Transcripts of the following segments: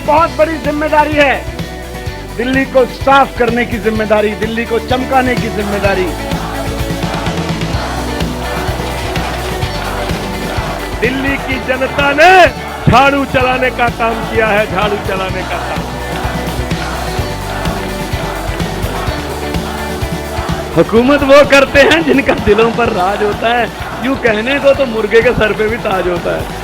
एक बहुत बड़ी जिम्मेदारी है, दिल्ली को साफ करने की जिम्मेदारी, दिल्ली को चमकाने की जिम्मेदारी। दिल्ली की जनता ने झाड़ू चलाने का काम किया है, झाड़ू चलाने का काम। हुकूमत वो करते हैं जिनका दिलों पर राज होता है। यूं कहने को तो मुर्गे के सर पे भी ताज होता है।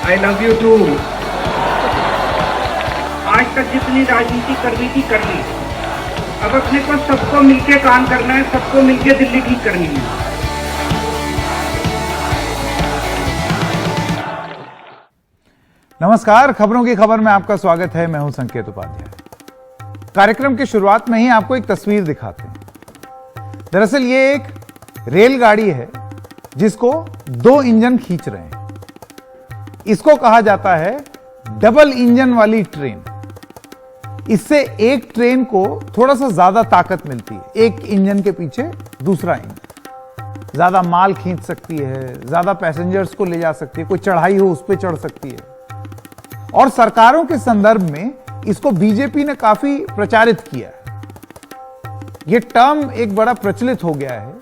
I love you too. आज तक जितनी राजनीति करनी थी कर ली, अब अपने को सबको मिलके काम करना है, सबको मिलके दिल्ली ठीक करनी है। नमस्कार, खबरों की खबर में आपका स्वागत है। मैं हूं संकेत उपाध्याय। कार्यक्रम की शुरुआत में ही आपको एक तस्वीर दिखाते हैं। दरअसल ये एक रेलगाड़ी है जिसको दो इंजन खींच रहे हैं। इसको कहा जाता है डबल इंजन वाली ट्रेन। इससे एक ट्रेन को थोड़ा सा ज्यादा ताकत मिलती है, एक इंजन के पीछे दूसरा इंजन। ज्यादा माल खींच सकती है, ज्यादा पैसेंजर्स को ले जा सकती है, कोई चढ़ाई हो उस पर चढ़ सकती है। और सरकारों के संदर्भ में इसको बीजेपी ने काफी प्रचारित किया है। यह टर्म एक बड़ा प्रचलित हो गया है।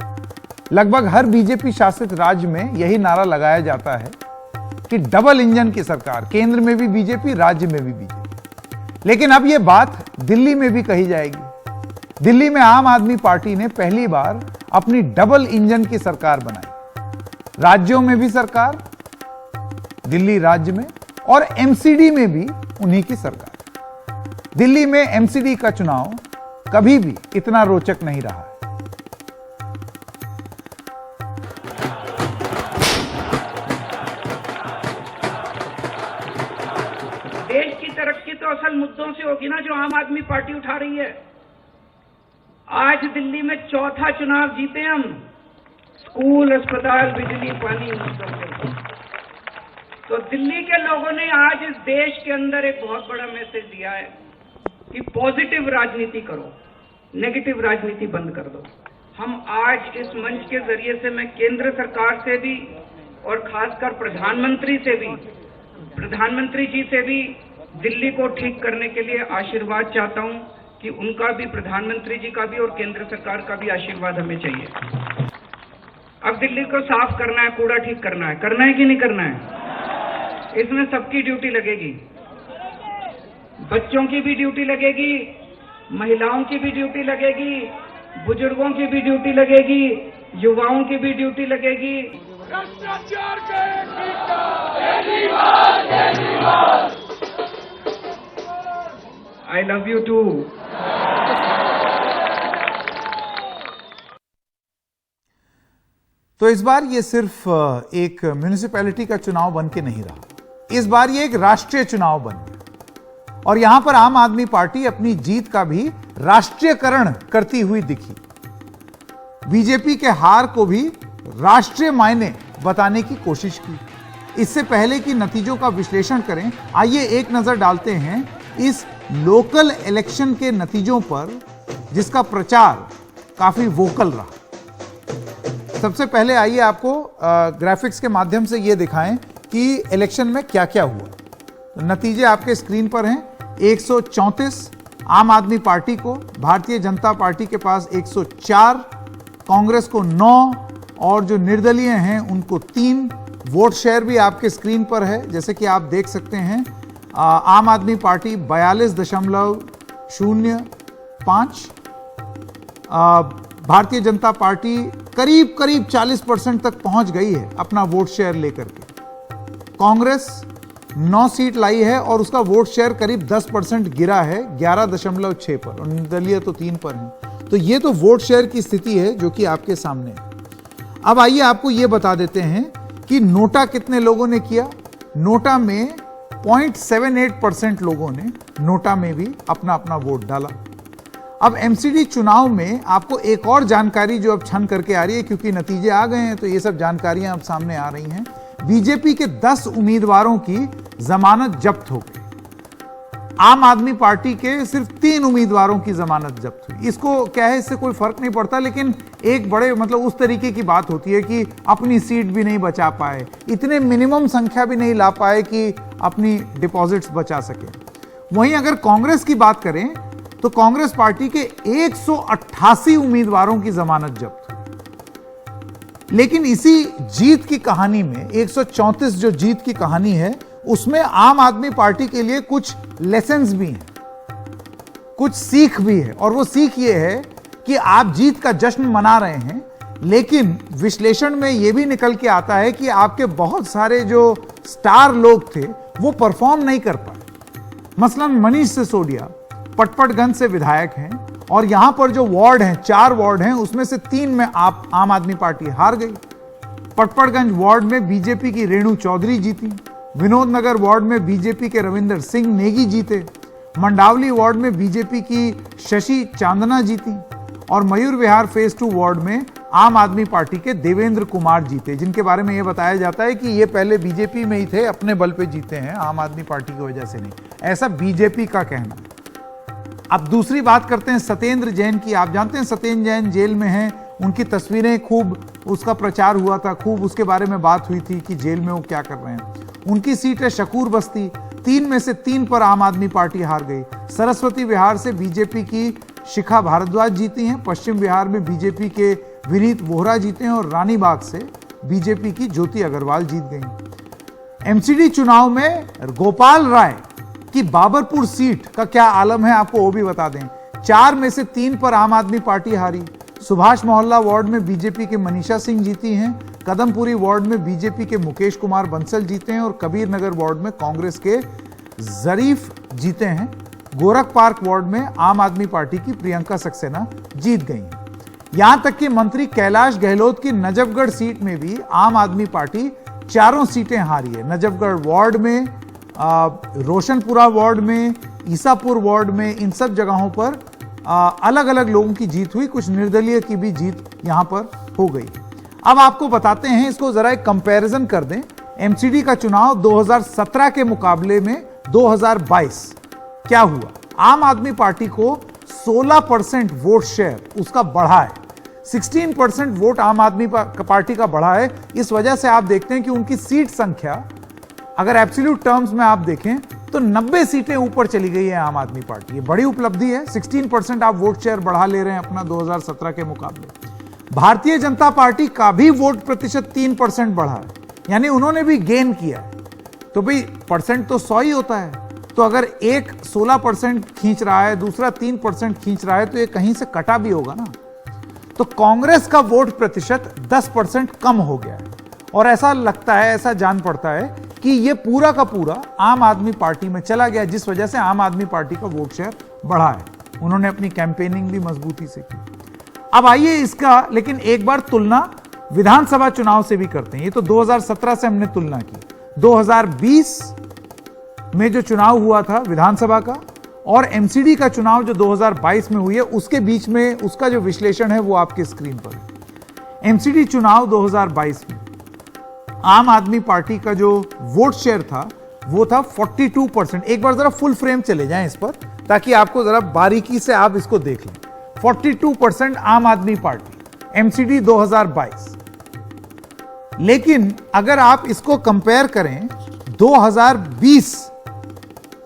लगभग हर बीजेपी शासित राज्य में यही नारा लगाया जाता है कि डबल इंजन की सरकार, केंद्र में भी बीजेपी, राज्य में भी बीजेपी। लेकिन अब यह बात दिल्ली में भी कही जाएगी। दिल्ली में आम आदमी पार्टी ने पहली बार अपनी डबल इंजन की सरकार बनाई। राज्यों में भी सरकार, दिल्ली राज्य में, और एमसीडी में भी उन्हीं की सरकार। दिल्ली में एमसीडी का चुनाव कभी भी इतना रोचक नहीं रहा है। देश की तरक्की तो असल मुद्दों से होगी ना, जो आम आदमी पार्टी उठा रही है। आज दिल्ली में चौथा चुनाव जीते हम, स्कूल, अस्पताल, बिजली, पानी मुद्दों से। तो दिल्ली के लोगों ने आज इस देश के अंदर एक बहुत बड़ा मैसेज दिया है कि पॉजिटिव राजनीति करो, नेगेटिव राजनीति बंद कर दो। हम आज इस मंच के जरिए से मैं केंद्र सरकार से भी और खासकर प्रधानमंत्री जी से भी दिल्ली को ठीक करने के लिए आशीर्वाद चाहता हूं कि उनका भी, प्रधानमंत्री जी का भी और केंद्र सरकार का भी आशीर्वाद हमें चाहिए। अब दिल्ली को साफ करना है, कूड़ा ठीक करना है कि नहीं करना है? इसमें सबकी ड्यूटी लगेगी। बच्चों की भी ड्यूटी लगेगी, महिलाओं की भी ड्यूटी लगेगी, बुजुर्गों की भी ड्यूटी लगेगी, युवाओं की भी ड्यूटी लगेगी। भ्रष्टाचार का आई लव यू टू। तो इस बार ये सिर्फ एक म्युनिसिपैलिटी का चुनाव बन के नहीं रहा, इस बार ये एक राष्ट्रीय चुनाव बन गया। और यहां पर आम आदमी पार्टी अपनी जीत का भी राष्ट्रीयकरण करती हुई दिखी। बीजेपी के हार को भी राष्ट्रीय मायने बताने की कोशिश की। इससे पहले कि नतीजों का विश्लेषण करें, आइए एक नजर डालते हैं इस लोकल इलेक्शन के नतीजों पर, जिसका प्रचार काफी वोकल रहा। सबसे पहले आइए आपको ग्राफिक्स के माध्यम से यह दिखाएं कि इलेक्शन में क्या क्या हुआ। तो नतीजे आपके स्क्रीन पर हैं। 134 आम आदमी पार्टी को, भारतीय जनता पार्टी के पास 104, कांग्रेस को 9 और जो निर्दलीय हैं उनको 3। वोट शेयर भी आपके स्क्रीन पर है, जैसे कि आप देख सकते हैं। आम आदमी पार्टी 42.05, भारतीय जनता पार्टी करीब 40% तक पहुंच गई है अपना वोट शेयर लेकर के। कांग्रेस 9 सीट लाई है और उसका वोट शेयर करीब 10% गिरा है, 11.6 पर, और निर्दलीय तो 3 पर है। तो ये तो वोट शेयर की स्थिति है जो कि आपके सामने है। अब आइए आपको ये बता देते हैं कि नोटा कितने लोगों ने किया। नोटा में 0.78% लोगों ने नोटा में भी अपना अपना वोट डाला। अब एमसीडी चुनाव में आपको एक और जानकारी जो अब छन करके आ रही है, क्योंकि नतीजे आ गए हैं तो ये सब जानकारियां अब सामने आ रही हैं। बीजेपी के 10 उम्मीदवारों की जमानत जब्त हो गई। आम आदमी पार्टी के सिर्फ 3 उम्मीदवारों की जमानत जब्त हुई। इसको क्या है, इससे कोई फर्क नहीं पड़ता, लेकिन एक बड़े मतलब उस तरीके की बात होती है कि अपनी सीट भी नहीं बचा पाए, इतने मिनिमम संख्या भी नहीं ला पाए कि अपनी डिपॉजिट्स बचा सके। वहीं अगर कांग्रेस की बात करें तो कांग्रेस पार्टी के 188 उम्मीदवारों की जमानत जब्त हुई। लेकिन इसी जीत की कहानी में 134 जो जीत की कहानी है, उसमें आम आदमी पार्टी के लिए कुछ लेसन्स भी हैं, कुछ सीख भी है। और वो सीख ये है कि आप जीत का जश्न मना रहे हैं, लेकिन विश्लेषण में यह भी निकल के आता है कि आपके बहुत सारे जो स्टार लोग थे वो परफॉर्म नहीं कर पाए। मसलन मनीष सिसोदिया पटपटगंज से विधायक हैं और यहां पर जो वार्ड हैं, 4 वार्ड हैं, उसमें से 3 में आम आदमी पार्टी हार गई। पटपटगंज वार्ड में बीजेपी की रेणु चौधरी जीती, विनोद नगर वार्ड में बीजेपी के रविंदर सिंह नेगी जीते, मंडावली वार्ड में बीजेपी की शशि चांदना जीती और मयूर विहार फेज 2 वार्ड में आम आदमी पार्टी के देवेंद्र कुमार जीते, जिनके बारे में यह बताया जाता है कि ये पहले बीजेपी में ही थे, अपने बल पे जीते हैं, आम आदमी पार्टी की वजह से नहीं, ऐसा बीजेपी का कहना। अब दूसरी बात करते हैं सत्येंद्र जैन की। आप जानते हैं सत्येंद्र जैन जेल में हैं, उनकी तस्वीरें खूब उसका प्रचार हुआ था, खूब उसके बारे में बात हुई थी कि जेल में वो क्या कर रहे हैं। उनकी सीट है शकूर बस्ती, 3 में से 3 पर आम आदमी पार्टी हार गई। सरस्वती विहार से बीजेपी की शिखा भारद्वाज जीती हैं, पश्चिम बिहार में बीजेपी के विनीत वोहरा जीते हैं और रानीबाग से बीजेपी की ज्योति अग्रवाल जीत गई। एमसीडी चुनाव में गोपाल राय की बाबरपुर सीट का क्या आलम है, आपको वो भी बता दें। 4 में से 3 पर आम आदमी पार्टी हारी। सुभाष मोहल्ला वार्ड में बीजेपी के मनीषा सिंह जीती हैं, कदमपुरी वार्ड में बीजेपी के मुकेश कुमार बंसल जीते हैं और कबीर नगर वार्ड में कांग्रेस के जरीफ जीते हैं। गोरख पार्क वार्ड में आम आदमी पार्टी की प्रियंका सक्सेना जीत गई हैं। यहां तक कि मंत्री कैलाश गहलोत की नजफगढ़ सीट में भी आम आदमी पार्टी 4 सीटें हारी है। नजफगढ़ वार्ड में, रोशनपुरा वार्ड में, ईसापुर वार्ड में, इन सब जगहों पर अलग अलग लोगों की जीत हुई, कुछ निर्दलीय की भी जीत यहां पर हो गई। अब आपको बताते हैं, इसको जरा एक कंपैरिजन कर दें। एमसीडी का चुनाव 2017 के मुकाबले में 2022 क्या हुआ। आम आदमी पार्टी को 16% वोट शेयर उसका बढ़ा है, 16% वोट आम आदमी पार्टी का बढ़ा है। इस वजह से आप देखते हैं कि उनकी सीट संख्या अगर एब्सोल्यूट टर्म्स में आप देखें तो 90 सीटें ऊपर चली गई है आम आदमी पार्टी। ये बड़ी उपलब्धि है, 16% आप वोट शेयर बढ़ा ले रहे हैं अपना 2017 के मुकाबले। भारतीय जनता पार्टी का भी वोट प्रतिशत 3% बढ़ा है, यानी उन्होंने भी गेन किया है। तो भाई परसेंट तो 100 ही होता है, तो अगर एक 16% खींच रहा है, दूसरा 3% खींच रहा है, तो ये कहीं से कटा भी होगा ना। तो कांग्रेस का वोट प्रतिशत 10% कम हो गया है और ऐसा लगता है, ऐसा जान पड़ता है कि ये पूरा का पूरा आम आदमी पार्टी में चला गया, जिस वजह से आम आदमी पार्टी का वोट शेयर बढ़ा है। उन्होंने अपनी कैंपेनिंग भी मजबूती से की। अब आइए इसका लेकिन एक बार तुलना विधानसभा चुनाव से भी करते हैं। ये तो 2017 से हमने तुलना की, 2020 में जो चुनाव हुआ था विधानसभा का और एमसीडी का चुनाव जो 2022 में हुई है, उसके बीच में उसका जो विश्लेषण है वो आपके स्क्रीन पर है। एमसीडी चुनाव 2022 में आम आदमी पार्टी का जो वोट शेयर था वो था 42%। एक बार जरा फुल फ्रेम चले जाएं इस पर, ताकि आपको जरा बारीकी से आप इसको देख लें। 42% आम आदमी पार्टी एमसीडी 2022। लेकिन अगर आप इसको कंपेयर करें 2020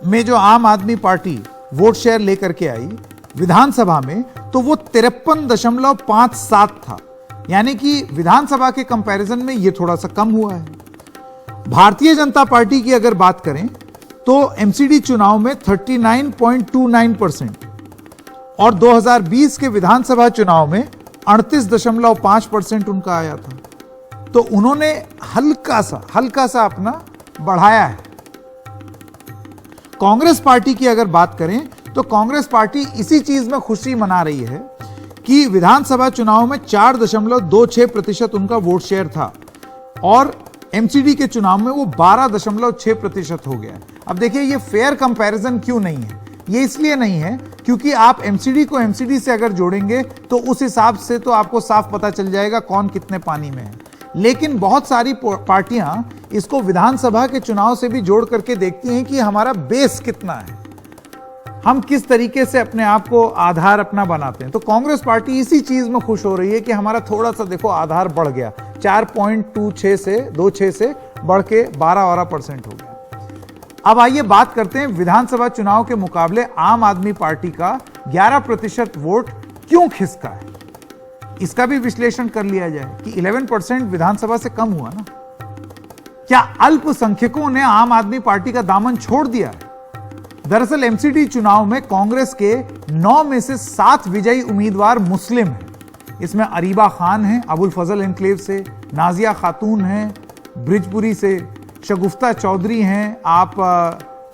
में जो आम आदमी पार्टी वोट शेयर लेकर के आई विधानसभा में, तो वो 53.57 था, यानी कि विधानसभा के कंपैरिजन में ये थोड़ा सा कम हुआ है। भारतीय जनता पार्टी की अगर बात करें तो एमसीडी चुनाव में 39.29% और 2020 के विधानसभा चुनाव में 38.5% उनका आया था। तो उन्होंने हल्का सा अपना बढ़ाया है। कांग्रेस पार्टी की अगर बात करें तो कांग्रेस पार्टी इसी चीज में खुशी मना रही है कि विधानसभा चुनाव में 4.26% उनका वोट शेयर था और एमसीडी के चुनाव में वो 12.6% हो गया है। अब देखिए ये फेयर कंपैरिजन क्यों नहीं है, ये इसलिए नहीं है क्योंकि आप एमसीडी को एमसीडी से अगर जोड़ेंगे तो उस हिसाब से तो आपको साफ पता चल जाएगा कौन कितने पानी में है। लेकिन बहुत सारी पार्टियां इसको विधानसभा के चुनाव से भी जोड़ करके देखती हैं कि हमारा बेस कितना है, हम किस तरीके से अपने आप को आधार अपना बनाते हैं। तो कांग्रेस पार्टी इसी चीज में खुश हो रही है कि हमारा थोड़ा सा देखो आधार बढ़ गया, 4.26 से 26 से बढ़ के 12% हो गया। अब आइए बात करते हैं विधानसभा चुनाव के मुकाबले आम आदमी पार्टी का 11% वोट क्यों खिसका है, इसका भी विश्लेषण कर लिया जाए कि 11% विधानसभा से कम हुआ ना। क्या अल्पसंख्यकों ने आम आदमी पार्टी का दामन छोड़ दिया है? दरअसल एमसीडी चुनाव में कांग्रेस के 9 में से 7 विजयी उम्मीदवार मुस्लिम हैं। इसमें अरीबा खान हैं अबुल फजल एनक्लेव से, नाजिया खातून हैं ब्रिजपुरी से, शगुफ्ता चौधरी हैं आप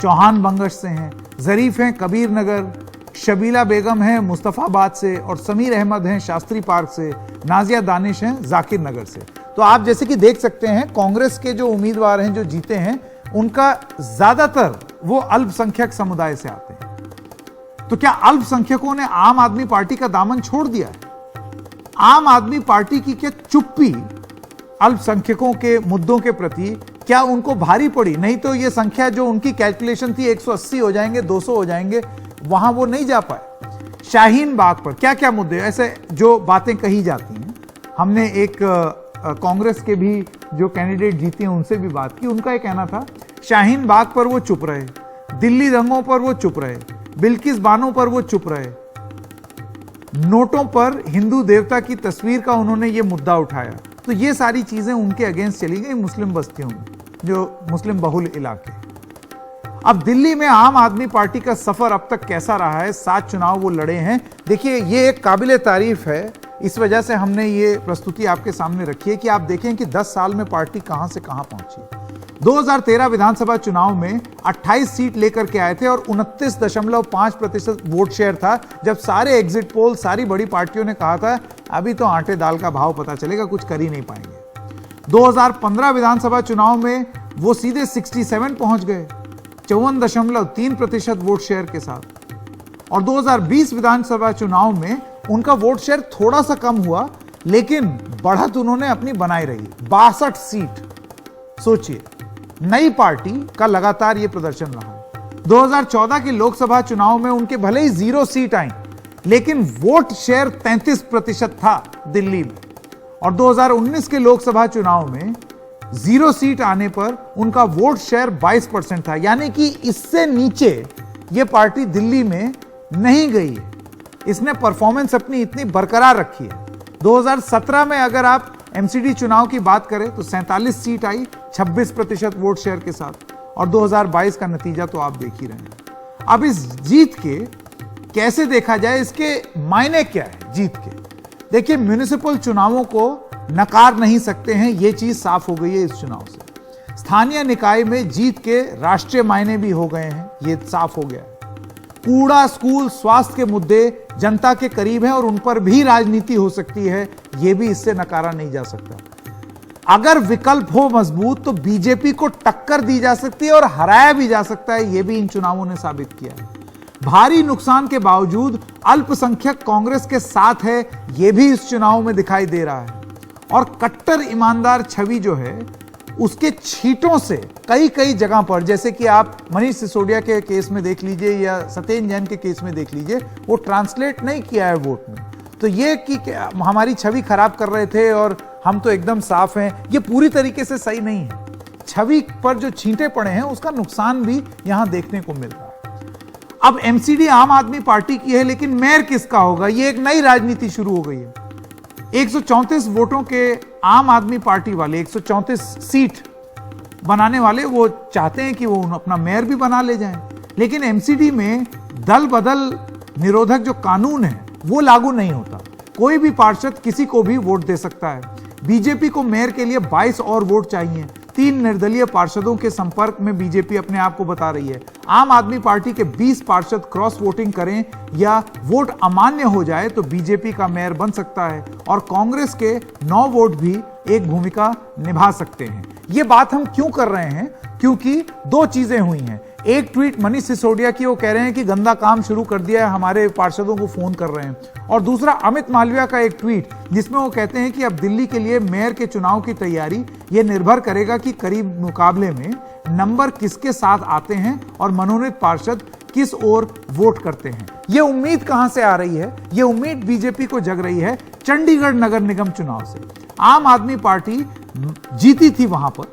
चौहान बंगश से हैं, जरीफ हैं कबीर नगर, शबीला बेगम हैं मुस्तफाबाद से और समीर अहमद हैं शास्त्री पार्क से, नाजिया दानिश हैं जाकिर नगर से। तो आप जैसे कि देख सकते हैं कांग्रेस के जो उम्मीदवार हैं जो जीते हैं उनका ज्यादातर वो अल्पसंख्यक समुदाय से आते हैं। तो क्या अल्पसंख्यकों ने आम आदमी पार्टी का दामन छोड़ दिया है? आम आदमी पार्टी की क्या चुप्पी अल्पसंख्यकों के मुद्दों के प्रति क्या उनको भारी पड़ी? नहीं तो ये संख्या जो उनकी कैलकुलेशन थी 180 हो जाएंगे 200 हो जाएंगे, वहां वो नहीं जा पाए। शाहीन बाग पर क्या क्या मुद्दे ऐसे जो बातें कही जाती हैं, हमने एक कांग्रेस के भी जो कैंडिडेट जीते हैं उनसे भी बात की। उनका ये कहना था शाहीन बाग पर वो चुप रहे, दिल्ली दंगों पर वो चुप रहे, बिल्किस बानो पर वो चुप रहे, नोटों पर हिंदू देवता की तस्वीर का उन्होंने ये मुद्दा उठाया। तो ये सारी चीजें उनके अगेंस्ट चली गई मुस्लिम बस्तियों में, जो मुस्लिम बहुल इलाके। अब दिल्ली में आम आदमी पार्टी का सफर अब तक कैसा रहा है? 7 चुनाव वो लड़े हैं। देखिए ये एक काबिले तारीफ है, इस वजह से हमने ये प्रस्तुति आपके सामने रखी है कि आप देखें कि 10 साल में पार्टी कहां से कहां पहुंची। 2013 विधानसभा चुनाव में 28 सीट लेकर के आए थे और 29.5% वोट शेयर था, जब सारे एग्जिट पोल सारी बड़ी पार्टियों ने कहा था अभी तो आटे दाल का भाव पता चलेगा, कुछ कर ही नहीं पाएंगे। 2015 विधानसभा चुनाव में वो सीधे 67 पहुंच गए 54.3% वोट शेयर के साथ। और 2020 विधानसभा चुनाव में उनका वोट शेयर थोड़ा सा कम हुआ, लेकिन बढ़त उन्होंने अपनी बनाई रही 62 सीट। सोचिए नई पार्टी का लगातार यह प्रदर्शन रहा। 2014 के लोकसभा चुनाव में उनके भले ही 0 सीट आई, लेकिन वोट शेयर 33% था दिल्ली में। और 2019 के लोकसभा चुनाव में 0 सीट आने पर उनका वोट शेयर 22% था, यानी कि इससे नीचे यह पार्टी दिल्ली में नहीं गई है। इसने परफॉर्मेंस अपनी इतनी बरकरार रखी है। 2017 में अगर आप एमसीडी चुनाव की बात करें तो 47 सीट आई 26% वोट शेयर के साथ, और 2022 का नतीजा तो आप देख ही रहे हैं। अब इस जीत के कैसे देखा जाए, इसके मायने क्या है जीत के? देखिए म्युनिसिपल चुनावों को नकार नहीं सकते हैं, यह चीज साफ हो गई है इस चुनाव से। स्थानीय निकाय में जीत के राष्ट्रीय मायने भी हो गए हैं, यह साफ हो गया है। कूड़ा, स्कूल, स्वास्थ्य के मुद्दे जनता के करीब हैं और उन पर भी राजनीति हो सकती है, यह भी इससे नकारा नहीं जा सकता। अगर विकल्प हो मजबूत तो बीजेपी को टक्कर दी जा सकती है और हराया भी जा सकता है, यह भी इन चुनावों ने साबित किया है। भारी नुकसान के बावजूद अल्पसंख्यक कांग्रेस के साथ है, यह भी इस चुनाव में दिखाई दे रहा है। और कट्टर ईमानदार छवि जो है उसके छींटों से कई जगह पर, जैसे कि आप मनीष सिसोदिया के केस में देख लीजिए या सत्येंद्र जैन के केस में देख लीजिए, वो ट्रांसलेट नहीं किया है वोट में। तो ये कि हमारी छवि खराब कर रहे थे और हम तो एकदम साफ हैं, ये पूरी तरीके से सही नहीं है। छवि पर जो छींटे पड़े हैं उसका नुकसान भी यहां देखने को मिल रहा है। अब एमसीडी आम आदमी पार्टी की है, लेकिन मेयर किसका होगा, ये एक नई राजनीति शुरू हो गई है। 134 वोटों के आम आदमी पार्टी वाले 134 सीट बनाने वाले वो चाहते हैं कि वो अपना मेयर भी बना ले जाएं, लेकिन एमसीडी में दल बदल निरोधक जो कानून है वो लागू नहीं होता। कोई भी पार्षद किसी को भी वोट दे सकता है। बीजेपी को मेयर के लिए 22 और वोट चाहिए। 3 निर्दलीय पार्षदों के संपर्क में बीजेपी अपने आप को बता रही है। आम आदमी पार्टी के 20 पार्षद क्रॉस वोटिंग करें या वोट अमान्य हो जाए तो बीजेपी का मेयर बन सकता है, और कांग्रेस के 9 वोट भी एक भूमिका निभा सकते हैं। यह बात हम क्यों कर रहे हैं? क्योंकि 2 चीजें हुई हैं। एक ट्वीट मनीष सिसोदिया की, वो कह रहे हैं कि गंदा काम शुरू कर दिया है, हमारे पार्षदों को फोन कर रहे हैं। और दूसरा अमित मालविया का एक ट्वीट जिसमें वो कहते हैं कि अब दिल्ली के लिए मेयर के चुनाव की तैयारी ये निर्भर करेगा कि करीब मुकाबले में नंबर किसके साथ आते हैं और मनोनीत पार्षद किस ओर वोट करते हैं। यह उम्मीद कहां से आ रही है? यह उम्मीद बीजेपी को जग रही है चंडीगढ़ नगर निगम चुनाव से। आम आदमी पार्टी जीती थी वहां पर,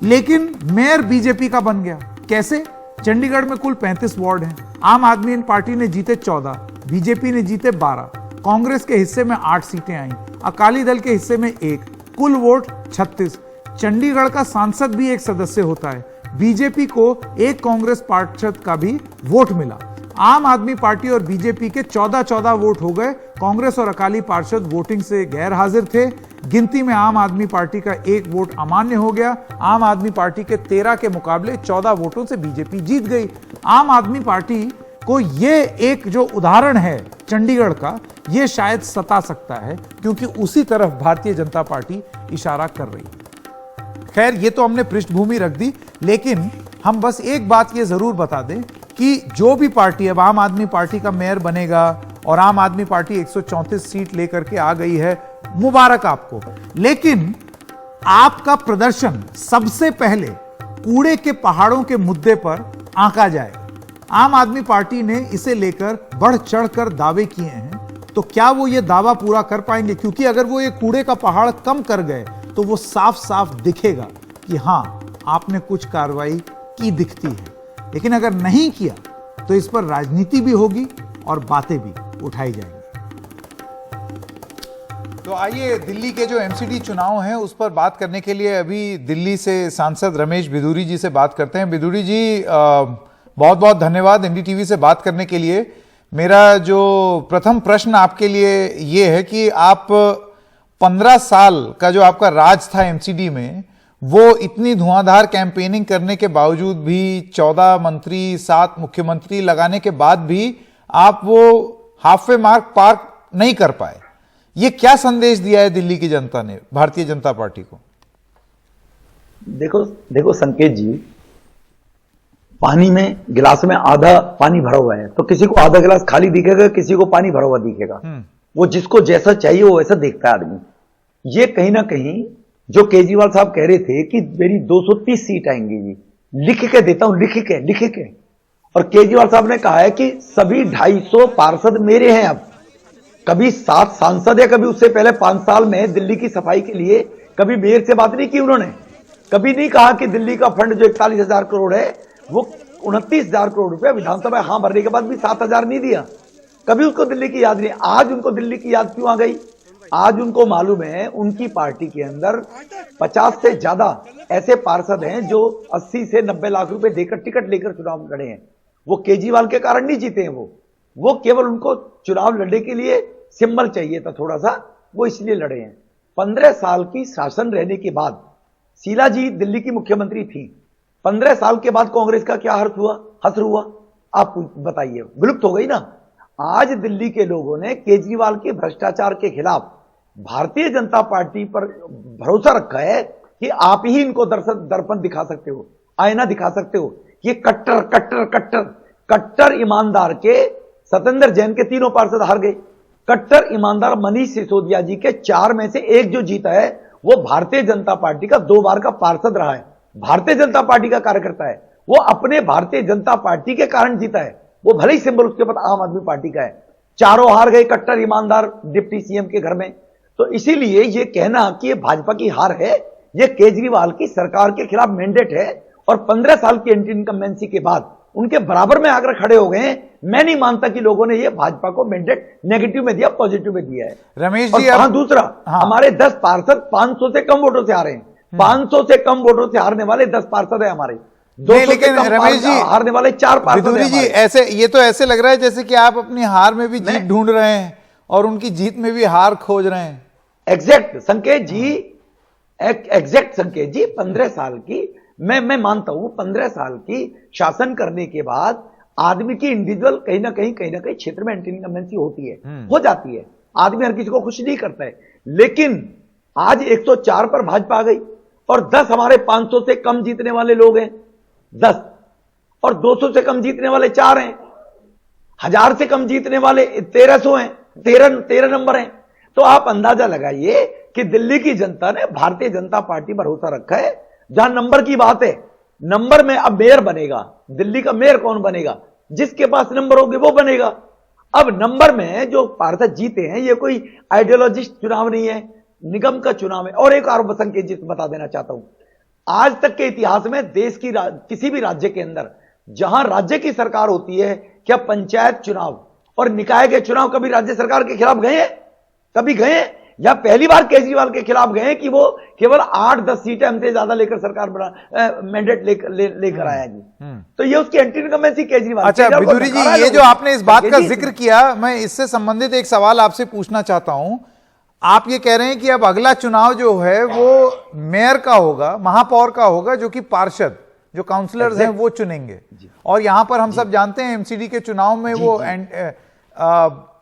लेकिन मेयर बीजेपी का बन गया। कैसे? चंडीगढ़ में कुल 35 वार्ड हैं। आम आदमी पार्टी ने जीते 14, बीजेपी ने जीते 12, कांग्रेस के हिस्से में 8 सीटें आई, अकाली दल के हिस्से में 1, कुल वोट 36। चंडीगढ़ का सांसद भी एक सदस्य होता है। बीजेपी को एक कांग्रेस पार्षद का भी वोट मिला। आम आदमी पार्टी और बीजेपी के 14-14 वोट हो गए। कांग्रेस और अकाली पार्षद वोटिंग से गैर हाजिर थे। गिनती में आम आदमी पार्टी का 1 वोट अमान्य हो गया। आम आदमी पार्टी के 13 के मुकाबले 14 वोटों से बीजेपी जीत गई। आम आदमी पार्टी को यह एक जो उदाहरण है चंडीगढ़ का, यह शायद सता सकता है, क्योंकि उसी तरफ भारतीय जनता पार्टी इशारा कर रही है। खैर, ये तो हमने पृष्ठभूमि रख दी, लेकिन हम बस एक बात ये जरूर बता दें कि जो भी पार्टी, अब आम आदमी पार्टी का मेयर बनेगा और आम आदमी पार्टी 134 सीट लेकर के आ गई है, मुबारक आपको। लेकिन आपका प्रदर्शन सबसे पहले कूड़े के पहाड़ों के मुद्दे पर आंका जाएगा। आम आदमी पार्टी ने इसे लेकर बढ़ चढ़कर दावे किए हैं, तो क्या वो ये दावा पूरा कर पाएंगे? क्योंकि अगर वो ये कूड़े का पहाड़ कम कर गए तो वो साफ साफ दिखेगा कि हां, आपने कुछ कार्रवाई की दिखती है। लेकिन अगर नहीं किया तो इस पर राजनीति भी होगी और बातें भी उठाई जाएंगी। तो आइए, दिल्ली के जो एमसीडी चुनाव हैं उस पर बात करने के लिए अभी दिल्ली से सांसद रमेश बिधूरी जी से बात करते हैं। बिधूरी जी, बहुत बहुत धन्यवाद एनडीटीवी से बात करने के लिए। मेरा जो प्रथम प्रश्न आपके लिए ये है कि आप 15 साल का जो आपका राज था एमसीडी में, वो इतनी धुआंधार कैंपेनिंग करने के बावजूद भी, 14 मंत्री, 7 मुख्यमंत्री लगाने के बाद भी आप वो हाफवे मार्क पार नहीं कर पाए। ये क्या संदेश दिया है दिल्ली की जनता ने भारतीय जनता पार्टी को? देखो संकेत जी, पानी में, गिलास में आधा पानी भरा हुआ है, तो किसी को आधा गिलास खाली दिखेगा, किसी को पानी भरा हुआ दिखेगा। वो जिसको जैसा चाहिए वो वैसा देखता है आदमी। ये कहीं ना कहीं जो केजरीवाल साहब कह रहे थे कि मेरी 230 सीट आएंगी जी, लिख के देता हूं, लिख के। और केजरीवाल साहब ने कहा है कि सभी 250 पार्षद मेरे हैं। अब कभी 7 सांसद है, कभी उससे पहले 5 साल में दिल्ली की सफाई के लिए कभी मेयर से बात नहीं की उन्होंने। कभी नहीं कहा कि दिल्ली का फंड जो 41,000 करोड़ है वो 29,000 करोड़ रुपए विधानसभा हां भरने के बाद भी 7,000 नहीं दिया। कभी उसको दिल्ली की याद नहीं। आज उनको दिल्ली की याद क्यों आ गई? आज उनको मालूम है उनकी पार्टी के अंदर 50 से ज्यादा ऐसे पार्षद हैं जो 80 से 90 लाख रुपए देकर टिकट लेकर चुनाव लड़े हैं। वो केजरीवाल के कारण नहीं जीते हैं। वो केवल उनको चुनाव लड़ने के लिए सिंबल चाहिए था थोड़ा सा, वो इसलिए लड़े हैं। 15 साल की शासन रहने के बाद शीला जी दिल्ली की मुख्यमंत्री थी। 15 साल के बाद कांग्रेस का क्या हश्र हुआ? आप बताइए, विलुप्त हो गई ना। आज दिल्ली के लोगों ने केजरीवाल के भ्रष्टाचार के खिलाफ भारतीय जनता पार्टी पर भरोसा रखा है कि आप ही इनको दर्पण दिखा सकते हो, आईना दिखा सकते हो। ये कट्टर ईमानदार के सत्येंद्र जैन के 3 पार्षद हार गए। कट्टर ईमानदार मनीष सिसोदिया जी के 4 में से 1 जो जीता है वो भारतीय जनता पार्टी का 2 बार का पार्षद रहा है, भारतीय जनता पार्टी का कार्यकर्ता है। वो अपने भारतीय जनता पार्टी के कारण जीता है। वो भले ही सिंबल उसके ऊपर आम आदमी पार्टी का है। 4 हार गए कट्टर ईमानदार डिप्टी सीएम के घर में। तो इसीलिए ये कहना कि ये भाजपा की हार है, ये केजरीवाल की सरकार के खिलाफ मैंडेट है। और 15 साल की एंटी इनकम्बेंसी के बाद उनके बराबर में आकर खड़े हो गए हैं। मैं नहीं मानता कि लोगों ने ये भाजपा को मैंडेट नेगेटिव में दिया, पॉजिटिव में दिया है। रमेश जी, दूसरा, हमारे 10 पार्षद 500 से कम वोटों से हारे हैं। 500 से कम वोटों से हारने वाले 10 पार्षद है हमारे। लेकिन रमेश जी, हारने वाले 4 पार्षद जी, ये तो ऐसे लग रहा है जैसे कि आप अपनी हार में भी जीत ढूंढ रहे हैं और उनकी जीत में भी हार खोज रहे हैं। एग्जैक्ट संकेत जी, 15 साल की मैं मानता हूं, 15 साल की शासन करने के बाद आदमी की इंडिविजुअल कहीं ना कहीं क्षेत्र में एंटी इनकम्बेंसी होती है, हो जाती है। आदमी हर किसी को खुश नहीं करता है। लेकिन आज 104 पर भाजपा आ गई और 10 हमारे 500 से कम जीतने वाले लोग हैं 10, और 200 से कम जीतने वाले 4 हैं, 1000 से कम जीतने वाले 1300 हैं, 13 नंबर हैं। तो आप अंदाजा लगाइए कि दिल्ली की जनता ने भारतीय जनता पार्टी पर भरोसा रखा है। जहां नंबर की बात है, नंबर में अब मेयर बनेगा, दिल्ली का मेयर कौन बनेगा जिसके पास नंबर होंगे वो बनेगा। अब नंबर में जो पार्षद जीते हैं ये कोई आइडियोलॉजिस्ट चुनाव नहीं है, निगम का चुनाव है। और एक और संकेत बता देना चाहता हूं, आज तक के इतिहास में देश की किसी भी राज्य के अंदर जहां राज्य की सरकार होती है, क्या पंचायत चुनाव और निकाय के चुनाव कभी राज्य सरकार के खिलाफ गए हैं? कभी गए हैं? या पहली बार केजरीवाल के खिलाफ गए कि वो केवल 8-10 सीटें हमसे ज्यादा लेकर सरकार बना मैंडेट लेकर आया जी। तो ये उसकी एंटी इनकम्बेंसी केजरीवाल। अच्छा बिदुरी जी, ये जो आपने इस बात का जिक्र किया, मैं इससे संबंधित एक सवाल आपसे पूछना चाहता हूं। आप ये कह रहे हैं कि अब अगला चुनाव जो है वो मेयर का होगा, महापौर का होगा, जो कि पार्षद जो काउंसलर्स हैं वो चुनेंगे। और यहां पर हम सब जानते हैं एमसीडी के चुनाव में वो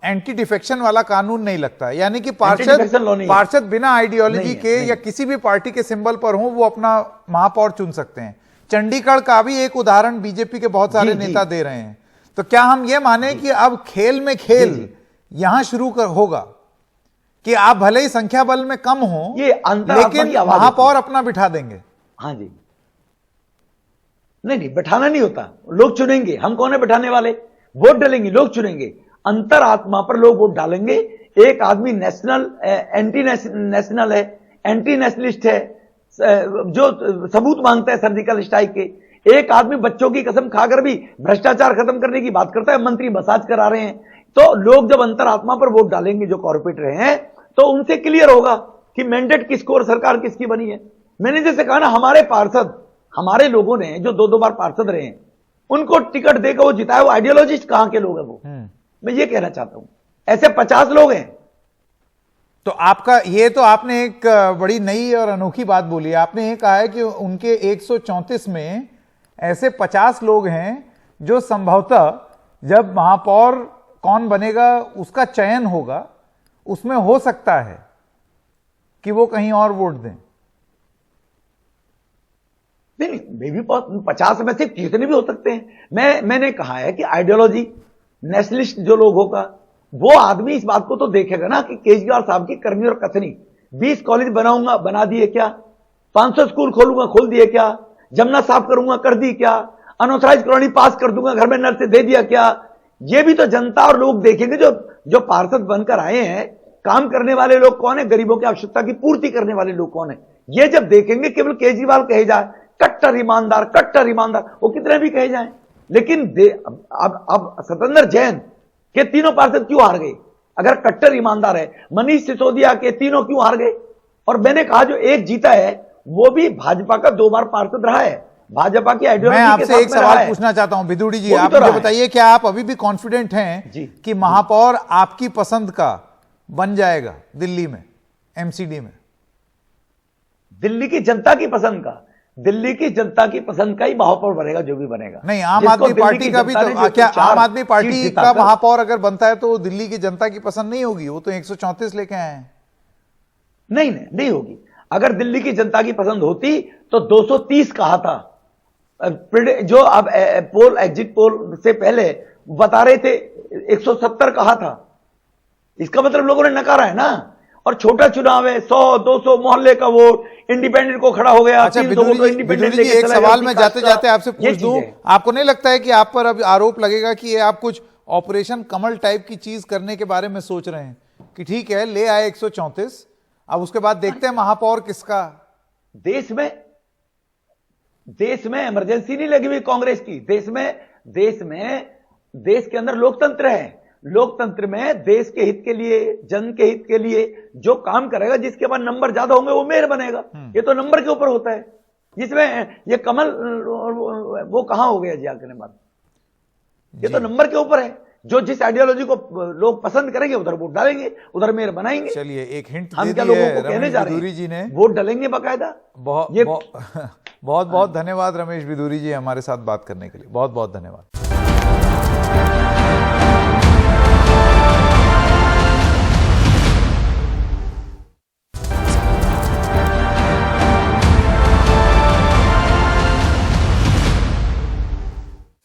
एंटी डिफेक्शन वाला कानून नहीं लगता, यानी कि पार्षद बिना आइडियोलॉजी के या किसी भी पार्टी के सिंबल पर हो वो अपना महापौर चुन सकते हैं। चंडीगढ़ का भी एक उदाहरण बीजेपी के बहुत सारे नेता दे रहे हैं। तो क्या हम ये माने कि अब खेल में खेल यहां शुरू होगा कि आप भले ही संख्या बल में कम हो लेकिन महापौर अपना बिठा देंगे? हाँ जी, नहीं बैठाना नहीं होता, लोग चुनेंगे। हम कौन है बैठाने वाले? वोट डालेंगे, लोग चुनेंगे। अंतरात्मा पर लोग वोट डालेंगे। एक आदमी नेशनल एंटी नेशनल है, एंटी नेशनलिस्ट है, जो सबूत मांगता है सर्जिकल स्ट्राइक के। एक आदमी बच्चों की कसम खाकर भी भ्रष्टाचार खत्म करने की बात करता है, मंत्री मसाज करा रहे हैं। तो लोग जब अंतरात्मा पर वोट डालेंगे जो कॉर्पोरेटर हैं, तो उनसे क्लियर होगा कि मैंडेट किसको और सरकार किसकी बनी है। मैंने जैसे कहा ना, हमारे पार्षद, हमारे लोगों ने जो 2-2 बार पार्षद रहे हैं, उनको टिकट देकर वो जिताया। वो आइडियोलॉजिस्ट कहां के लोग हैं वो? मैं ये कहना चाहता हूं, ऐसे 50 लोग हैं। तो आपका ये तो आपने एक बड़ी नई और अनोखी बात बोली। आपने ये कहा है कि उनके 134 में ऐसे 50 लोग हैं जो संभवतः जब महापौर कौन बनेगा उसका चयन होगा, उसमें हो सकता है कि वो कहीं और वोट दें। नहीं, मे भी 50 में से कितने भी हो सकते हैं। मैंने कहा है कि आइडियोलॉजी नेशनलिस्ट जो लोग होगा, वो आदमी इस बात को तो देखेगा ना कि केजरीवाल साहब की करनी और कथनी। 20 कॉलेज बनाऊंगा, बना दिए क्या? 500 स्कूल खोलूंगा, खोल दिए क्या? जमुना साफ करूंगा, कर दी क्या? अनऑथराइज कॉलोनी पास कर दूंगा, घर में नल से दे दिया क्या? ये भी तो जनता और लोग देखेंगे। जो पार्षद बनकर आए हैं, काम करने वाले लोग कौन है? गरीबों की आवश्यकता की पूर्ति करने वाले लोग कौन है? ये जब देखेंगे, केवल केजरीवाल कहे जाए कट्टर ईमानदार, कट्टर ईमानदार, वो कितने भी कहे जाए, लेकिन अब सत्येंद्र जैन के तीनों पार्षद क्यों हार गए? अगर कट्टर ईमानदार है, मनीष सिसोदिया के तीनों क्यों हार गए? और मैंने कहा जो एक जीता है वो भी भाजपा का 2 बार पार्षद रहा है, भाजपा की आइडियोलॉजी मैं आपसे एक सवाल पूछना चाहता हूं बिदुड़ी जी, आप मुझे बताइए, क्या आप अभी भी कॉन्फिडेंट हैं कि महापौर आपकी पसंद का बन जाएगा दिल्ली में, एमसीडी में? दिल्ली की जनता की पसंद का, दिल्ली की जनता की पसंद का ही महापौर बनेगा, जो भी बनेगा। नहीं, आम आदमी पार्टी का भी तो, क्या आम आदमी पार्टी का महापौर अगर बनता है तो दिल्ली की जनता की पसंद नहीं होगी? वो तो 134 लेके आए हैं। नहीं होगी। अगर दिल्ली की जनता की पसंद होती तो 230 कहा था, जो अब पोल, एग्जिट पोल से पहले बता रहे थे 170 कहा था। इसका मतलब लोगों ने नकारा है ना। और छोटा चुनाव है, 100-200 मोहल्ले का वोट, इंडिपेंडेंट को खड़ा हो गया। अच्छा बिदुरी जी, एक सवाल मैं जाते जाते आपसे पूछ दूं, आपको नहीं लगता है कि आप पर अब आरोप लगेगा कि ये आप कुछ ऑपरेशन कमल टाइप की चीज करने के बारे में सोच रहे हैं कि ठीक है ले आए 134, अब उसके बाद देखते हैं महापौर किसका? देश में इमरजेंसी नहीं लगी हुई कांग्रेस की। देश के अंदर लोकतंत्र है। लोकतंत्र में देश के हित के लिए, जन के हित के लिए जो काम करेगा, जिसके पास नंबर ज्यादा होंगे वो मेयर बनेगा। ये तो नंबर के ऊपर होता है। जिसमें ये कमल वो कहां हो गया जी आखिर बात? ये तो नंबर के ऊपर है। जो जिस आइडियोलॉजी को लोग पसंद करेंगे उधर वोट डालेंगे, उधर मेयर बनाएंगे। चलिए एक हिंट हम क्या लोगों को कहने जा रहे हैं? वोट डालेंगे बाकायदा। बहुत बहुत धन्यवाद रमेश बिदुरी जी हमारे साथ बात करने के लिए, बहुत बहुत धन्यवाद।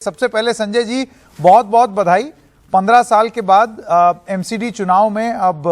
सबसे पहले संजय जी बहुत बहुत बधाई। 15 साल के बाद एमसीडी चुनाव में अब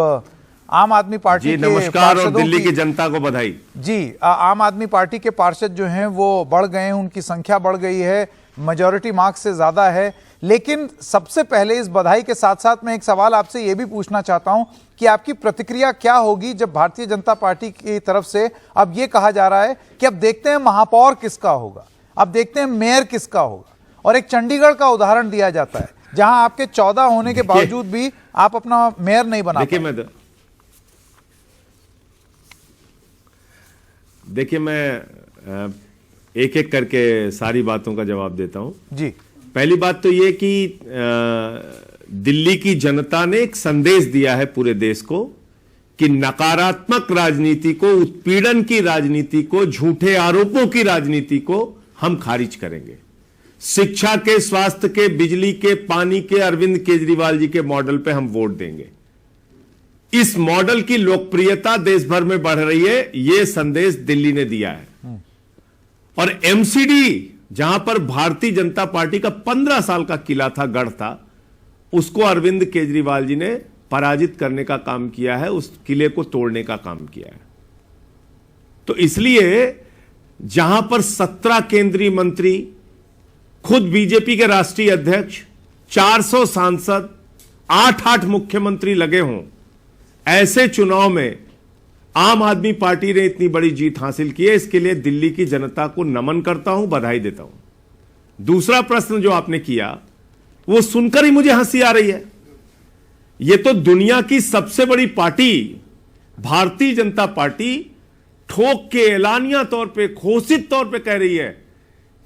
आम आदमी पार्टी जी, नमस्कार और दिल्ली की जनता को बधाई। जी, आम आदमी पार्टी के पार्षद जो हैं वो बढ़ गए हैं, उनकी संख्या बढ़ गई है। मेजॉरिटी मार्क्स से ज्यादा है। लेकिन सबसे पहले इस बधाई के साथ साथ मैं एक सवाल आपसे यह भी पूछना चाहता हूं कि आपकी प्रतिक्रिया क्या होगी जब भारतीय जनता पार्टी की तरफ से अब यह कहा जा रहा है कि अब देखते हैं महापौर किसका होगा, अब देखते हैं मेयर किसका होगा, और एक चंडीगढ़ का उदाहरण दिया जाता है जहां आपके 14 होने के बावजूद भी आप अपना मेयर नहीं बना पाए। देखिए मैं एक एक करके सारी बातों का जवाब देता हूं जी। पहली बात तो यह कि दिल्ली की जनता ने एक संदेश दिया है पूरे देश को कि नकारात्मक राजनीति को, उत्पीड़न की राजनीति को, झूठे आरोपों की राजनीति को हम खारिज करेंगे। शिक्षा के, स्वास्थ्य के, बिजली के, पानी के अरविंद केजरीवाल जी के मॉडल पे हम वोट देंगे। इस मॉडल की लोकप्रियता देश भर में बढ़ रही है, यह संदेश दिल्ली ने दिया है। और एमसीडी जहां पर भारतीय जनता पार्टी का 15 साल का किला था, गढ़ था, उसको अरविंद केजरीवाल जी ने पराजित करने का काम किया है, उस किले को तोड़ने का काम किया है। तो इसलिए जहां पर 17 केंद्रीय मंत्री, खुद बीजेपी के राष्ट्रीय अध्यक्ष, 400 सांसद, 8-8 मुख्यमंत्री लगे हों, ऐसे चुनाव में आम आदमी पार्टी ने इतनी बड़ी जीत हासिल की है। इसके लिए दिल्ली की जनता को नमन करता हूं, बधाई देता हूं। दूसरा प्रश्न जो आपने किया वो सुनकर ही मुझे हंसी आ रही है। यह तो दुनिया की सबसे बड़ी पार्टी भारतीय जनता पार्टी ठोक के ऐलानिया तौर पे, घोषित तौर पे कह रही है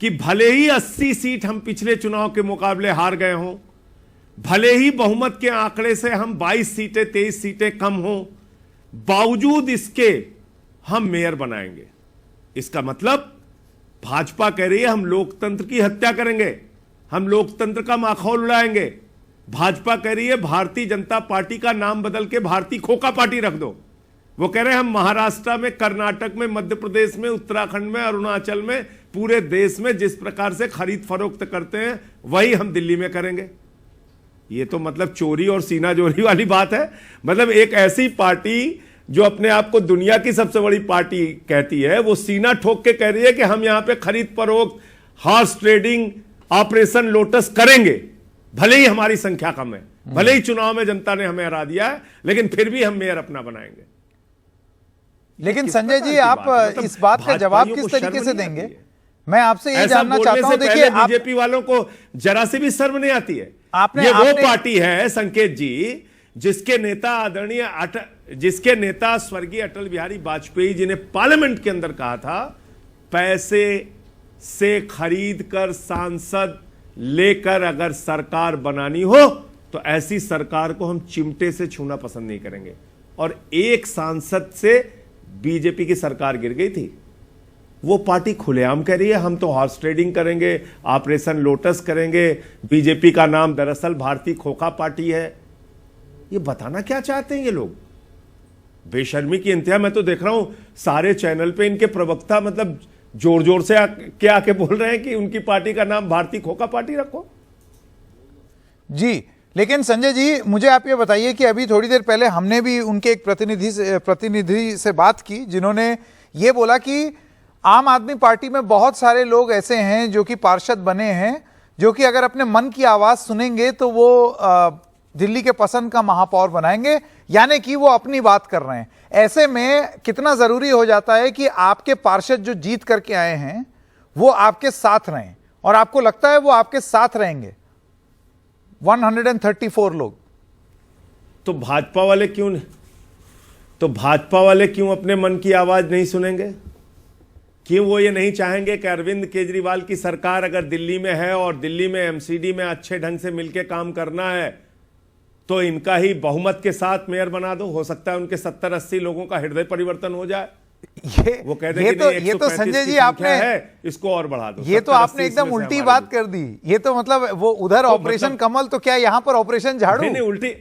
कि भले ही 80 सीट हम पिछले चुनाव के मुकाबले हार गए हों, भले ही बहुमत के आंकड़े से हम 22 सीटें 23 सीटें कम हों, बावजूद इसके हम मेयर बनाएंगे। इसका मतलब भाजपा कह रही है हम लोकतंत्र की हत्या करेंगे, हम लोकतंत्र का माखौल उड़ाएंगे। भाजपा कह रही है भारतीय जनता पार्टी का नाम बदल के भारतीय खोखा पार्टी रख दो। वो कह रहे हैं हम महाराष्ट्र में, कर्नाटक में, मध्य प्रदेश में, उत्तराखंड में, अरुणाचल में, पूरे देश में जिस प्रकार से खरीद फरोख्त करते हैं वही हम दिल्ली में करेंगे। ये तो मतलब चोरी और सीना जोरी वाली बात है। मतलब एक ऐसी पार्टी जो अपने आप को दुनिया की सबसे बड़ी पार्टी कहती है, वो सीना ठोक के कह रही है कि हम यहां पे खरीद फरोख्त, हॉर्स ट्रेडिंग, ऑपरेशन लोटस करेंगे, भले ही हमारी संख्या कम है, भले ही चुनाव में जनता ने हमें हरा दिया है, लेकिन फिर भी हम मेयर अपना बनाएंगे। लेकिन संजय जी, आप मतलब इस बात का जवाब किस तरीके से देंगे? मैं आपसे ये जानना चाहता हूं। देखिए, बीजेपी वालों को जरा से भी शर्म नहीं आती है। ये वो पार्टी है संकेत जी जिसके नेता स्वर्गीय अटल बिहारी वाजपेयी जी ने पार्लियामेंट के अंदर कहा था, पैसे से खरीद कर सांसद लेकर अगर सरकार बनानी हो तो ऐसी सरकार को हम चिमटे से छूना पसंद नहीं करेंगे। और एक सांसद से बीजेपी की सरकार गिर गई थी। वो पार्टी खुलेआम कह रही है हम तो हॉर्स ट्रेडिंग करेंगे, ऑपरेशन लोटस करेंगे, बीजेपी का नाम दरअसल भारतीय खोखा पार्टी है। ये बताना क्या चाहते हैं ये लोग? बेशर्मी की इंतहा। मैं तो देख रहा हूं सारे चैनल पे इनके प्रवक्ता मतलब जोर जोर से आके बोल रहे हैं कि उनकी पार्टी का नाम भारतीय खोखा पार्टी रखो। जी, लेकिन संजय जी, मुझे आप ये बताइए कि अभी थोड़ी देर पहले हमने भी उनके एक प्रतिनिधि से बात की जिन्होंने ये बोला कि आम आदमी पार्टी में बहुत सारे लोग ऐसे हैं जो कि पार्षद बने हैं, जो कि अगर अपने मन की आवाज सुनेंगे तो वो दिल्ली के पसंद का महापौर बनाएंगे, यानी कि वो अपनी बात कर रहे हैं। ऐसे में कितना जरूरी हो जाता है कि आपके पार्षद जो जीत करके आए हैं वो आपके साथ रहें, और आपको लगता है वो आपके साथ रहेंगे 134 लोग। तो भाजपा वाले क्यों अपने मन की आवाज नहीं सुनेंगे? क्यों वो ये नहीं चाहेंगे कि अरविंद केजरीवाल की सरकार अगर दिल्ली में है और दिल्ली में एमसीडी में अच्छे ढंग से मिलकर काम करना है तो इनका ही बहुमत के साथ मेयर बना दो। हो सकता है उनके 70-80 लोगों का हृदय परिवर्तन हो जाए। वो कहते हैं कि ये तो संजय जी आपने है, इसको और बढ़ा दो। ये तो आपने एकदम उल्टी बात कर दी। ये तो मतलब वो उधर ऑपरेशन कमल, तो क्या यहाँ पर ऑपरेशन झाड़ू? नहीं, उल्टी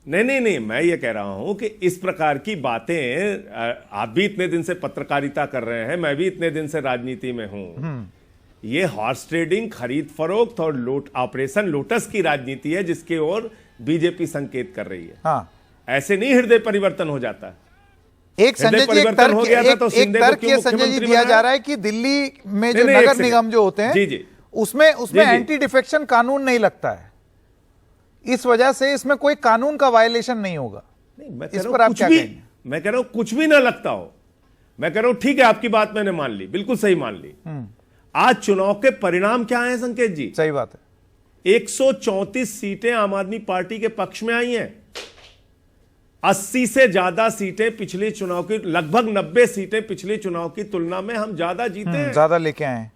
नहीं, मैं ये कह रहा हूं कि इस प्रकार की बातें, आप भी इतने दिन से पत्रकारिता कर रहे हैं, मैं भी इतने दिन से राजनीति में हूं। ये हॉर्स ट्रेडिंग, खरीद फरोख्त और ऑपरेशन लोटस की राजनीति है जिसके ओर बीजेपी संकेत कर रही है। हाँ। ऐसे नहीं हृदय परिवर्तन हो जाता। एक संजय जी, एक तर्क ये संजय जी दिया जा रहा है कि दिल्ली में जो नगर निगम जो होते हैं जी जी उसमें एंटी डिफेक्शन कानून नहीं लगता है, इस वजह से इसमें कोई कानून का वायलेशन नहीं होगा। नहीं, इस पर आप क्या कहेंगे? मैं कह रहा हूं कुछ भी ना लगता हो, मैं कह रहा हूं ठीक है, आपकी बात मैंने मान ली, बिल्कुल सही मान ली। आज चुनाव के परिणाम क्या है संकेत जी? सही बात है, 134 सीटें आम आदमी पार्टी के पक्ष में आई हैं। 80 से ज्यादा सीटें पिछले चुनाव की, लगभग 90 सीटें पिछले चुनाव की तुलना में हम ज्यादा जीते हैं, ज्यादा लेके आए हैं।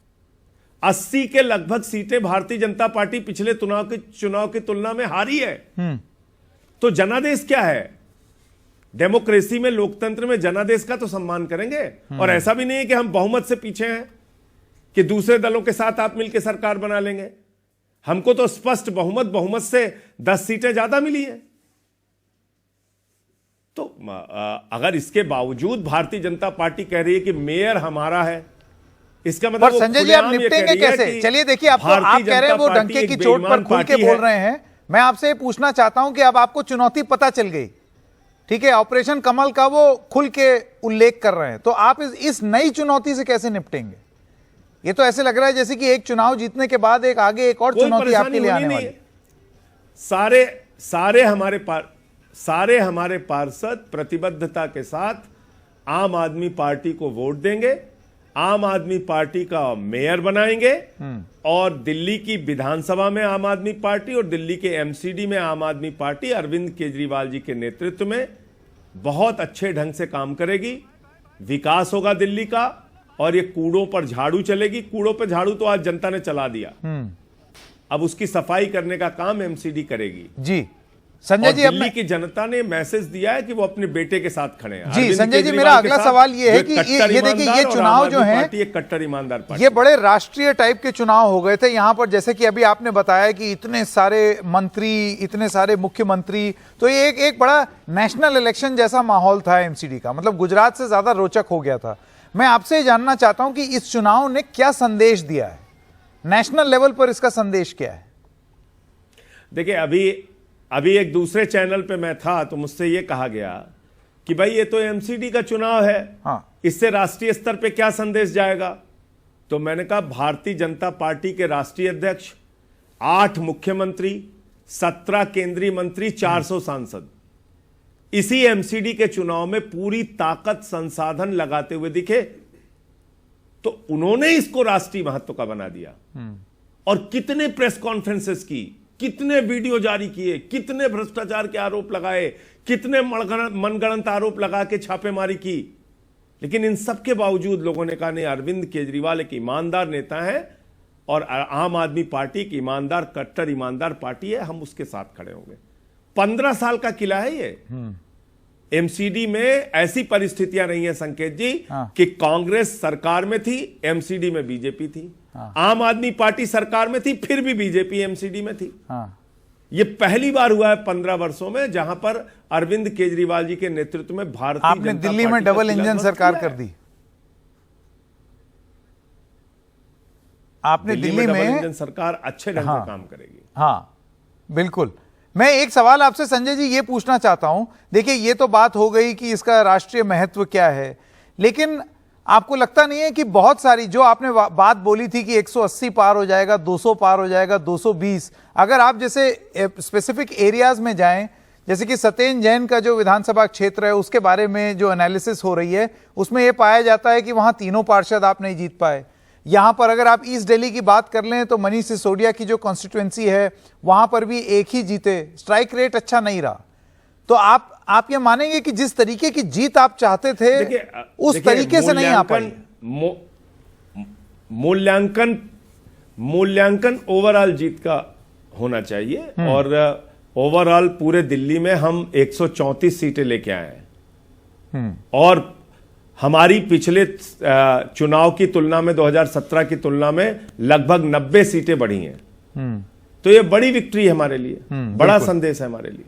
80 के लगभग सीटें भारतीय जनता पार्टी पिछले चुनाव की तुलना में हारी है। तो जनादेश क्या है? डेमोक्रेसी में, लोकतंत्र में जनादेश का तो सम्मान करेंगे। और ऐसा भी नहीं है कि हम बहुमत से पीछे हैं कि दूसरे दलों के साथ आप मिलकर सरकार बना लेंगे। हमको तो स्पष्ट बहुमत से 10 सीटें ज्यादा मिली हैं। तो अगर इसके बावजूद भारतीय जनता पार्टी कह रही है कि मेयर हमारा है, इसका मतलब संजय जी आप निपटेंगे कैसे? चलिए देखिए, आप कह रहे हैं वो डंके की चोट पर खुल के बोल रहे हैं। मैं आपसे पूछना चाहता हूं कि अब आपको चुनौती पता चल गई, ठीक है, ऑपरेशन कमल का वो खुल के उल्लेख कर रहे हैं, तो आप इस नई चुनौती से कैसे निपटेंगे? ये तो ऐसे लग रहा है जैसे कि एक चुनाव जीतने के बाद एक और चुनौती आपके लिए आने वाली है। सारे हमारे पार्षद प्रतिबद्धता के साथ आम आदमी पार्टी को वोट देंगे, आम आदमी पार्टी का मेयर बनाएंगे और दिल्ली की विधानसभा में आम आदमी पार्टी और दिल्ली के एमसीडी में आम आदमी पार्टी अरविंद केजरीवाल जी के नेतृत्व में बहुत अच्छे ढंग से काम करेगी। विकास होगा दिल्ली का और ये कूड़ों पर झाड़ू चलेगी। कूड़ों पर झाड़ू तो आज जनता ने चला दिया, अब उसकी सफाई करने का काम एमसीडी करेगी। जी संजय जी, दिल्ली की जनता ने मैसेज दिया है कि वो अपने बेटे के साथ खड़े हैं। जी संजय जी, मेरा अगला सवाल ये है कि ये देखिए, ये चुनाव जो है एक कट्टर ईमानदार पार्टी, ये बड़े राष्ट्रीय टाइप के चुनाव हो गए थे यहां पर, जैसे कि अभी आपने बताया कि इतने सारे मंत्री, इतने सारे मुख्यमंत्री, तो ये एक बड़ा नेशनल इलेक्शन जैसा माहौल था एमसीडी का, मतलब गुजरात से ज्यादा रोचक हो गया था। मैं आपसे जानना चाहता हूं कि इस चुनाव ने क्या संदेश दिया है, नेशनल लेवल पर इसका संदेश क्या है? देखिए, अभी एक दूसरे चैनल पे मैं था तो मुझसे ये कहा गया कि भाई ये तो एमसीडी का चुनाव है, इससे राष्ट्रीय स्तर पे क्या संदेश जाएगा? तो मैंने कहा भारतीय जनता पार्टी के राष्ट्रीय अध्यक्ष, 8 मुख्यमंत्री, 17 केंद्रीय मंत्री, 400 सांसद इसी एमसीडी के चुनाव में पूरी ताकत संसाधन लगाते हुए दिखे, तो उन्होंने इसको राष्ट्रीय महत्व का बना दिया। और कितने प्रेस कॉन्फ्रेंसेस की, कितने वीडियो जारी किए, कितने भ्रष्टाचार के आरोप लगाए, कितने मनगढ़ंत आरोप लगा के छापेमारी की, लेकिन इन सब के बावजूद लोगों ने कहा नहीं, अरविंद केजरीवाल एक ईमानदार नेता है और आम आदमी पार्टी की ईमानदार, कट्टर ईमानदार पार्टी है, हम उसके साथ खड़े होंगे। 15 साल का किला है ये। एमसीडी में ऐसी परिस्थितियां नहीं है संकेत जी कि कांग्रेस सरकार में थी, एमसीडी में बीजेपी थी, आम आदमी पार्टी सरकार में थी, फिर भी बीजेपी एमसीडी में थी। ये पहली बार हुआ है 15 वर्षों में जहां पर अरविंद केजरीवाल जी के नेतृत्व में भारतीय आपने दिल्ली में डबल इंजन सरकार कर दी, आपने दिल्ली में डबल इंजन सरकार अच्छे ढंग से काम करेगी। हाँ बिल्कुल। मैं एक सवाल आपसे संजय जी ये पूछना चाहता हूं, देखिए ये तो बात हो गई कि इसका राष्ट्रीय महत्व क्या है, लेकिन आपको लगता नहीं है कि बहुत सारी जो आपने बात बोली थी कि 180 पार हो जाएगा, 200 पार हो जाएगा, 220, अगर आप जैसे स्पेसिफिक एरियाज में जाएं, जैसे कि सत्येंद्र जैन का जो विधानसभा क्षेत्र है उसके बारे में जो एनालिसिस हो रही है उसमें यह पाया जाता है कि वहां तीनों पार्षद आप नहीं जीत पाए। यहां पर अगर आप ईस्ट दिल्ली की बात कर लें तो मनीष सिसोदिया की जो कॉन्स्टिट्यूएंसी है वहां पर भी एक ही जीते, स्ट्राइक रेट अच्छा नहीं रहा। तो आप ये मानेंगे कि जिस तरीके की जीत आप चाहते थे उस तरीके से नहीं आ पाई? मूल्यांकन ओवरऑल जीत का होना चाहिए और ओवरऑल पूरे दिल्ली में हम 134 सीटें लेके आए हैं और हमारी पिछले चुनाव की तुलना में 2017 की तुलना में लगभग 90 सीटें बढ़ी हैं। तो ये बड़ी विक्ट्री है हमारे लिए, बड़ा संदेश है हमारे लिए।